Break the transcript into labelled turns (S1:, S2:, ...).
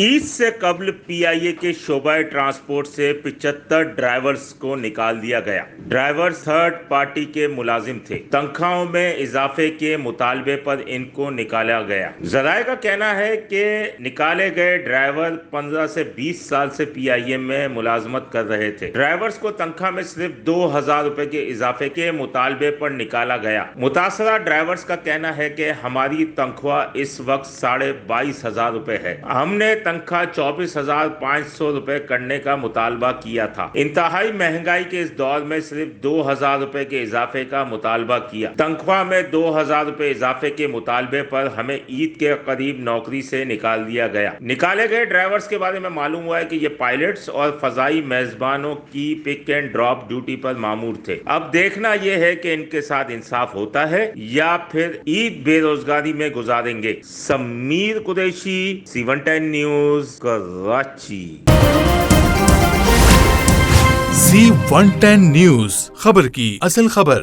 S1: عید سے قبل پی آئی اے کے شعبہ ٹرانسپورٹ سے 75 ڈرائیورز کو نکال دیا گیا۔ ڈرائیورز تھرڈ پارٹی کے ملازم تھے۔ تنخواہوں میں اضافے کے مطالبے پر ان کو نکالا گیا۔ ذرائع کا کہنا ہے کہ نکالے گئے ڈرائیور 15 سے 20 سال سے پی آئی اے میں ملازمت کر رہے تھے۔ ڈرائیورز کو تنخواہ میں صرف 2000 روپے کے اضافے کے مطالبے پر نکالا گیا۔ متاثرہ ڈرائیورز کا کہنا ہے کہ ہماری تنخواہ اس وقت 22,500 روپے ہے۔ ہم نے تنخواہ 24,500 روپے کرنے کا مطالبہ کیا تھا۔ انتہائی مہنگائی کے اس دور میں صرف 2,000 روپے کے اضافے کا مطالبہ کیا۔ تنخواہ میں 2,000 روپے اضافے کے مطالبے پر ہمیں عید کے قریب نوکری سے نکال دیا گیا۔ نکالے گئے ڈرائیورز کے بارے میں معلوم ہوا ہے کہ یہ پائلٹس اور فضائی میزبانوں کی پک اینڈ ڈراپ ڈیوٹی پر مامور تھے۔ اب دیکھنا یہ ہے کہ ان کے ساتھ انصاف ہوتا ہے یا پھر عید بے روزگاری میں گزاریں گے۔ Sameer Qureshi, C110 news, Karachi.
S2: C110 news, خبر کی اصل خبر۔